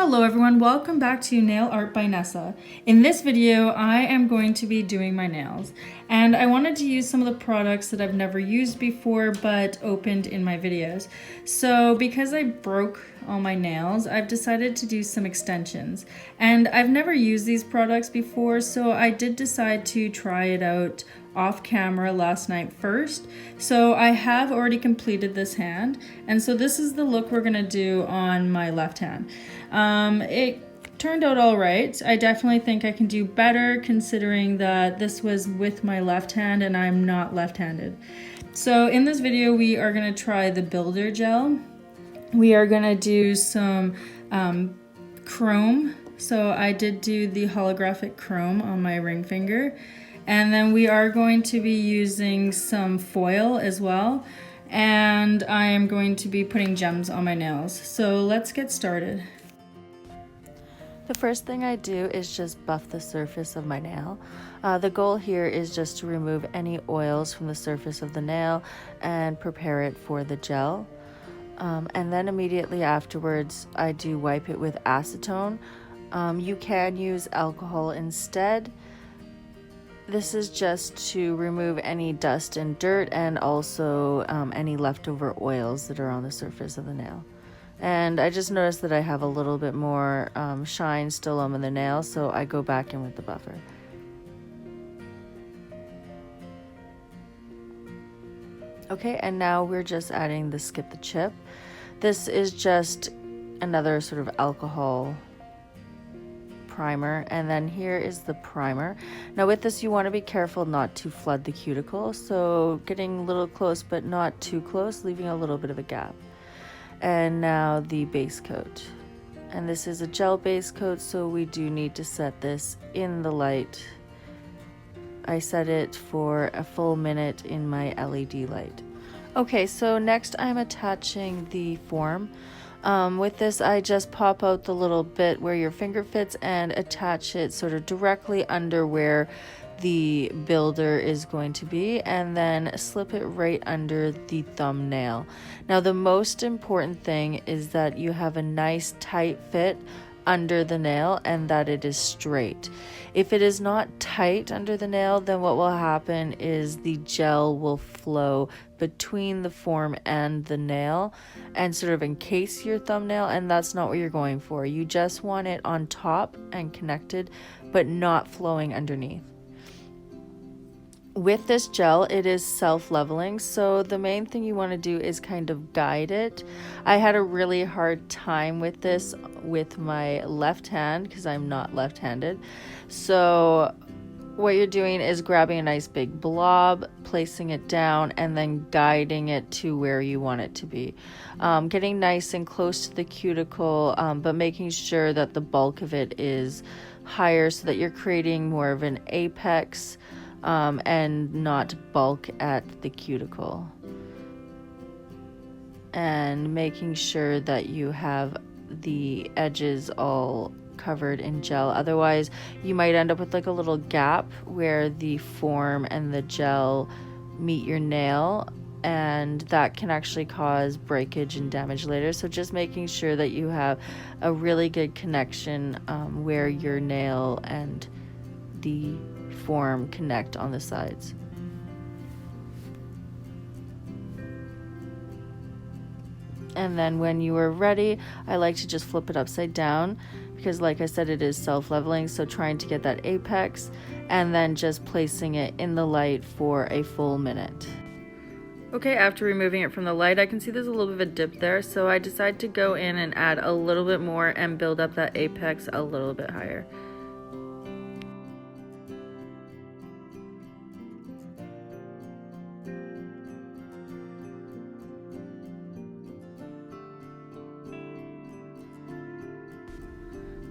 Hello everyone, welcome back to Nail Art by Nessa. In this video, I am going to be doing my nails, and I wanted to use some of the products that I've never used before but opened in my videos. So because I broke all my nails, I've decided to do some extensions. And I've never used these products before, so I did decide to try it out off camera last night first. So I have already completed this hand, and so this is the look we're gonna do on my left hand. It turned out all right. I definitely think I can do better considering that this was with my left hand and I'm not left-handed. So in this video we are gonna try the builder gel. We are gonna do some chrome. So I did do the holographic chrome on my ring finger. And then we are going to be using some foil as well. And I am going to be putting gems on my nails. So let's get started. The first thing I do is just buff the surface of my nail. The goal here is just to remove any oils from the surface of the nail and prepare it for the gel. And then immediately afterwards, I do wipe it with acetone. You can use alcohol instead. This is just to remove any dust and dirt and also any leftover oils that are on the surface of the nail. And I just noticed that I have a little bit more shine still on the nail, so I go back in with the buffer. Okay, and now we're just adding the Skip the Chip. This is just another sort of alcohol primer, and then here is the primer. Now with this you want to be careful not to flood the cuticle, so getting a little close but not too close, leaving a little bit of a gap. And now the base coat, and this is a gel base coat, so we do need to set this in the light. I set it for a full minute in my LED light. Okay, so next I'm attaching the form. With this, I just pop out the little bit where your finger fits and attach it sort of directly under where the builder is going to be, and then slip it right under the thumbnail. Now, the most important thing is that you have a nice tight fit under the nail and that it is straight. If it is not tight under the nail, then what will happen is the gel will flow between the form and the nail and sort of encase your thumbnail, and that's not what you're going for. You just want it on top and connected, but not flowing underneath. With this gel, it is self-leveling, so the main thing you want to do is kind of guide it. I had a really hard time with this with my left hand because I'm not left-handed. So what you're doing is grabbing a nice big blob, placing it down, and then guiding it to where you want it to be. Getting nice and close to the cuticle, but making sure that the bulk of it is higher so that you're creating more of an apex and not bulk at the cuticle. And making sure that you have the edges all covered in gel, otherwise you might end up with like a little gap where the form and the gel meet your nail, and that can actually cause breakage and damage later. So just making sure that you have a really good connection where your nail and the form connect on the sides. And then when you are ready, I like to just flip it upside down because, like I said, it is self-leveling, so trying to get that apex and then just placing it in the light for a full minute. Okay, after removing it from the light, I can see there's a little bit of a dip there, so I decided to go in and add a little bit more and build up that apex a little bit higher.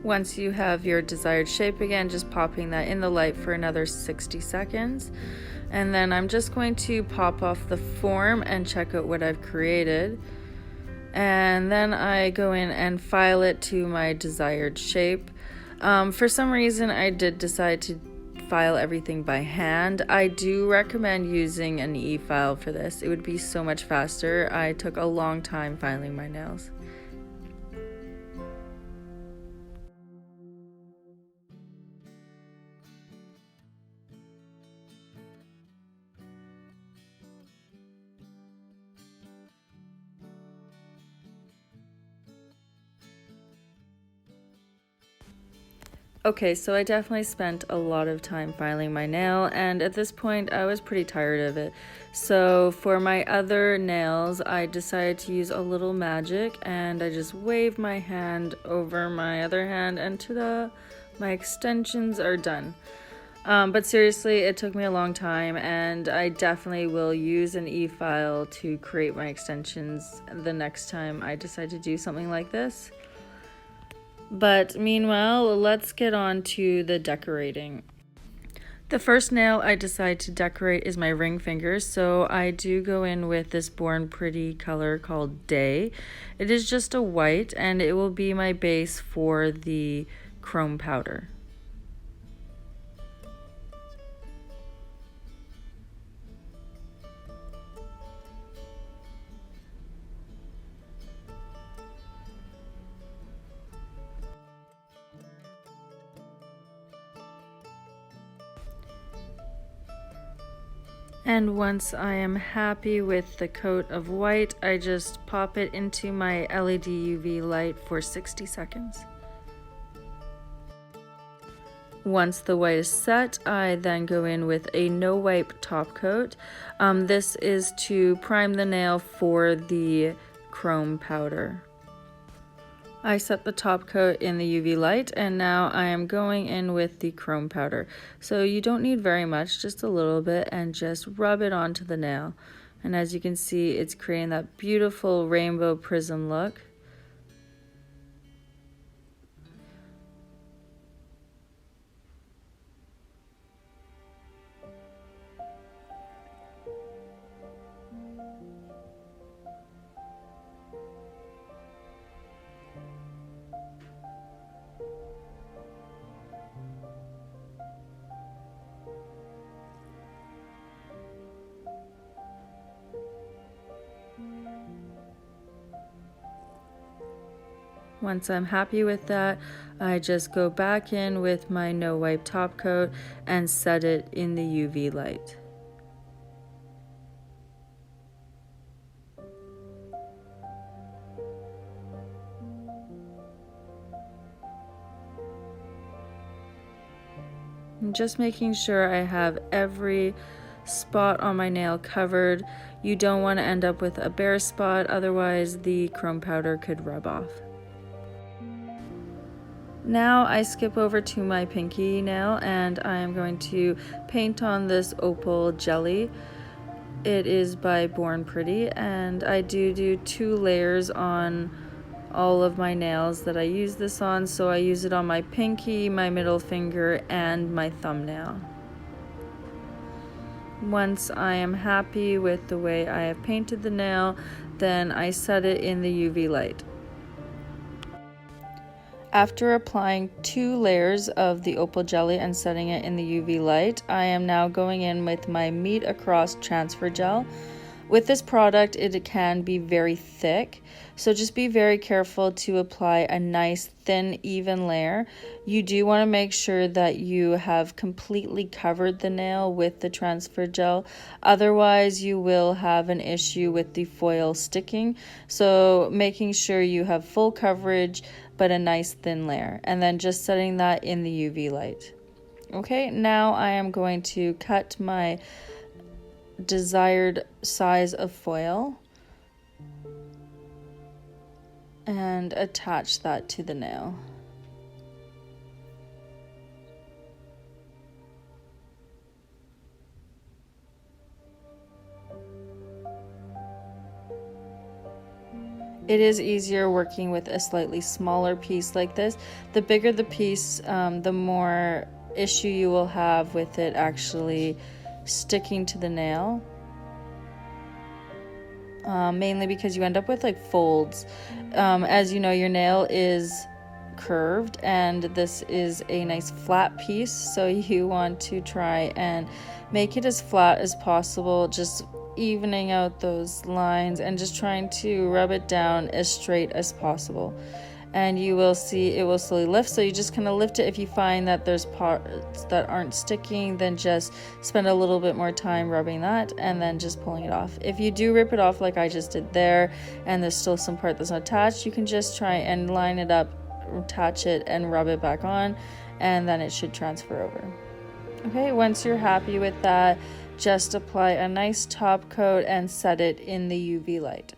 Once you have your desired shape again, just popping that in the light for another 60 seconds. And then I'm just going to pop off the form and check out what I've created. And then I go in and file it to my desired shape. For some reason, I did decide to file everything by hand. I do recommend using an e-file for this. It would be so much faster. I took a long time filing my nails. Okay, so I definitely spent a lot of time filing my nail, and at this point I was pretty tired of it. So for my other nails, I decided to use a little magic, and I just waved my hand over my other hand, and ta-da, my extensions are done. But seriously, it took me a long time, and I definitely will use an e-file to create my extensions the next time I decide to do something like this. But meanwhile, let's get on to the decorating. The first nail I decide to decorate is my ring finger, so I do go in with this Born Pretty color called Day. It is just a white, and it will be my base for the chrome powder. And once I am happy with the coat of white, I just pop it into my LED UV light for 60 seconds. Once the white is set, I then go in with a no wipe top coat. This is to prime the nail for the chrome powder. I set the top coat in the UV light, and now I am going in with the chrome powder. So you don't need very much, just a little bit, and just rub it onto the nail. And as you can see, it's creating that beautiful rainbow prism look. Once I'm happy with that, I just go back in with my no wipe top coat and set it in the UV light. I'm just making sure I have every spot on my nail covered. You don't want to end up with a bare spot, otherwise the chrome powder could rub off. Now I skip over to my pinky nail, and I am going to paint on this opal jelly. It is by Born Pretty, and I do 2 layers on all of my nails that I use this on. So I use it on my pinky, my middle finger, and my thumbnail. Once I am happy with the way I have painted the nail, then I set it in the UV light. After applying 2 layers of the opal jelly and setting it in the UV light, I am now going in with my Meet Across transfer gel. With this product, it can be very thick, so just be very careful to apply a nice thin, even layer. You do want to make sure that you have completely covered the nail with the transfer gel, otherwise you will have an issue with the foil sticking. So making sure you have full coverage but a nice thin layer, and then just setting that in the UV light. Okay, now I am going to cut my desired size of foil and attach that to the nail. It is easier working with a slightly smaller piece like this. The bigger the piece, the more issue you will have with it actually sticking to the nail. Mainly because you end up with like folds. As you know, your nail is curved and this is a nice flat piece, so you want to try and make it as flat as possible, just evening out those lines and just trying to rub it down as straight as possible. And you will see it will slowly lift, so you just kind of lift it. If you find that there's parts that aren't sticking, then just spend a little bit more time rubbing that and then just pulling it off. If you do rip it off like I just did there and there's still some part that's not attached, you can just try and line it up, attach it, and rub it back on, and then it should transfer over. Okay, once you're happy with that, just apply a nice top coat and set it in the UV light.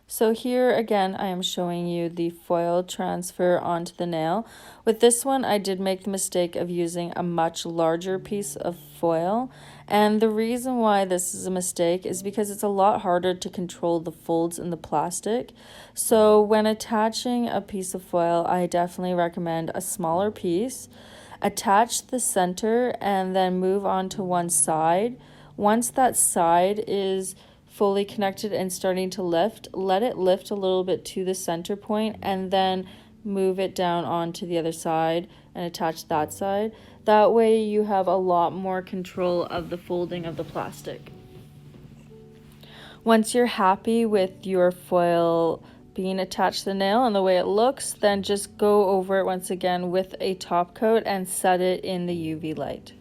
So here again, I am showing you the foil transfer onto the nail. With this one, I did make the mistake of using a much larger piece of foil. And the reason why this is a mistake is because it's a lot harder to control the folds in the plastic. So when attaching a piece of foil, I definitely recommend a smaller piece. Attach the center and then move on to one side. Once that side is fully connected and starting to lift, let it lift a little bit to the center point and then move it down onto the other side and attach that side. That way you have a lot more control of the folding of the plastic. Once you're happy with your foil being attached to the nail and the way it looks, then just go over it once again with a top coat and set it in the UV light.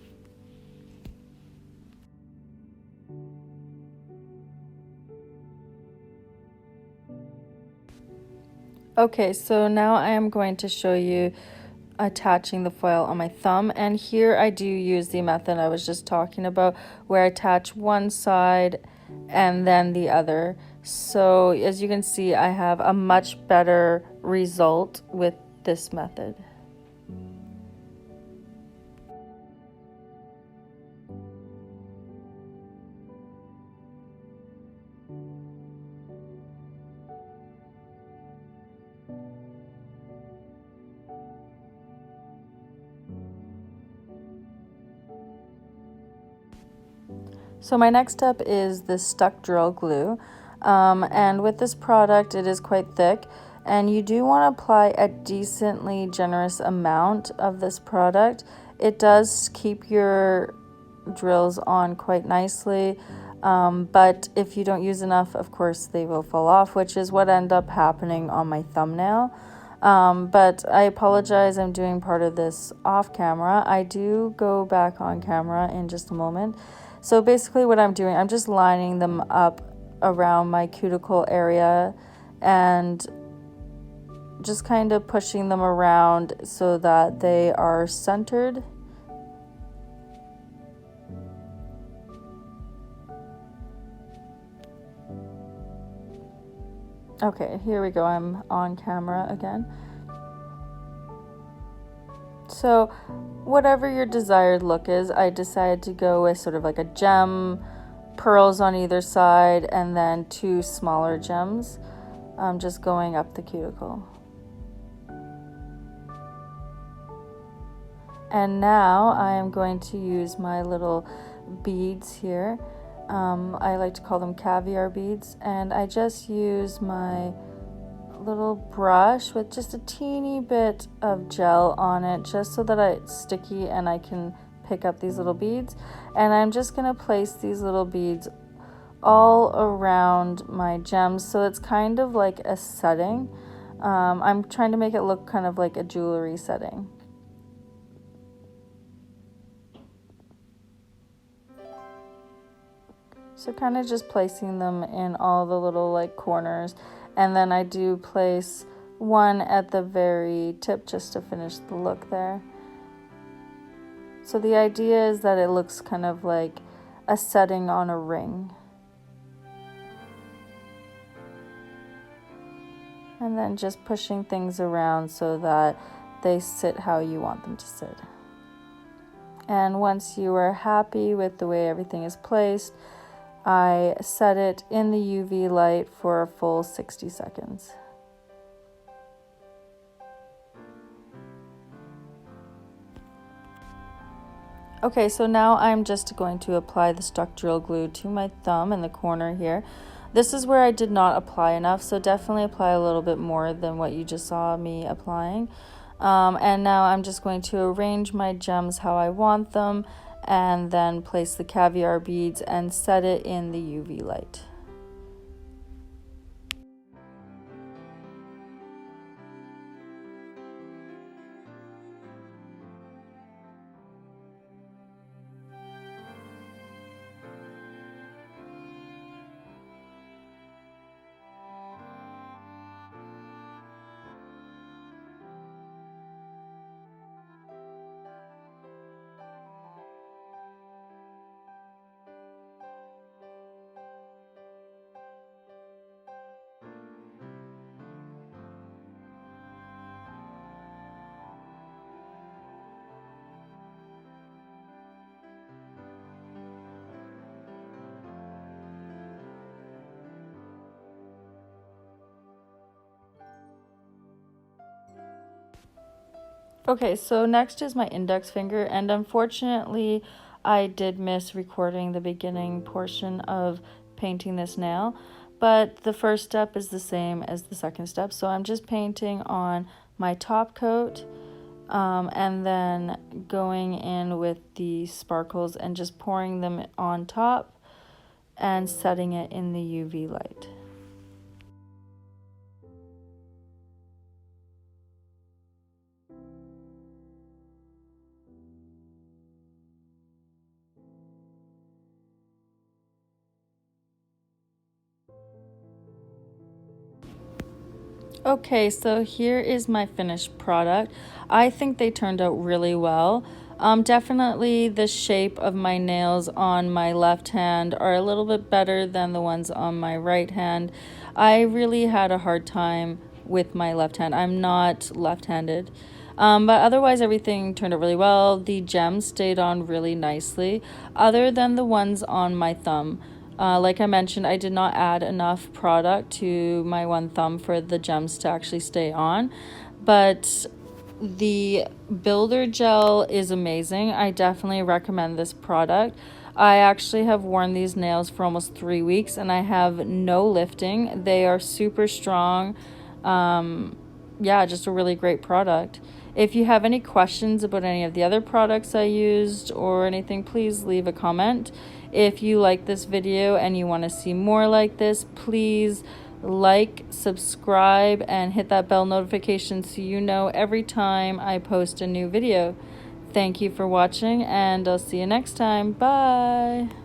Okay, so now I am going to show you attaching the foil on my thumb, and here I do use the method I was just talking about where I attach one side and then the other. So as you can see, I have a much better result with this method. So my next step is the stuck drill glue, and with this product it is quite thick, and you do want to apply a decently generous amount of this product. It does keep your drills on quite nicely, but if you don't use enough, of course they will fall off, which is what ended up happening on my thumbnail. But I apologize, I'm doing part of this off camera. I do go back on camera in just a moment. So basically what I'm doing, I'm just lining them up around my cuticle area and just kind of pushing them around so that they are centered. Okay, here we go, I'm on camera again. So whatever your desired look is, I decided to go with sort of like a gem, pearls on either side, and then two smaller gems, just going up the cuticle. And now I am going to use my little beads here. I like to call them caviar beads, and I just use my little brush with just a teeny bit of gel on it, just so that it's sticky and I can pick up these little beads. And I'm just going to place these little beads all around my gems, so it's kind of like a setting. I'm trying to make it look kind of like a jewelry setting. So kind of just placing them in all the little like corners, and then I do place one at the very tip just to finish the look there. So the idea is that it looks kind of like a setting on a ring. And then just pushing things around so that they sit how you want them to sit. And once you are happy with the way everything is placed, I set it in the UV light for a full 60 seconds. Okay, so now I'm just going to apply the stuck drill glue to my thumb in the corner here. This is where I did not apply enough, so definitely apply a little bit more than what you just saw me applying. And now I'm just going to arrange my gems how I want them, and then place the caviar beads and set it in the UV light. Okay, so next is my index finger, and unfortunately, I did miss recording the beginning portion of painting this nail, but the first step is the same as the second step. So I'm just painting on my top coat, and then going in with the sparkles and just pouring them on top and setting it in the UV light. Okay, so here is my finished product. I think they turned out really well. Definitely the shape of my nails on my left hand are a little bit better than the ones on my right hand. I really had a hard time with my left hand. I'm not left-handed. But otherwise, everything turned out really well. The gems stayed on really nicely, other than the ones on my thumb. Like I mentioned, I did not add enough product to my one thumb for the gems to actually stay on. But the builder gel is amazing. I definitely recommend this product. I actually have worn these nails for almost 3 weeks and I have no lifting. They are super strong. Yeah, just a really great product. If you have any questions about any of the other products I used or anything, please leave a comment. If you like this video and you want to see more like this, please like, subscribe, and hit that bell notification so you know every time I post a new video. Thank you for watching, and I'll see you next time. Bye!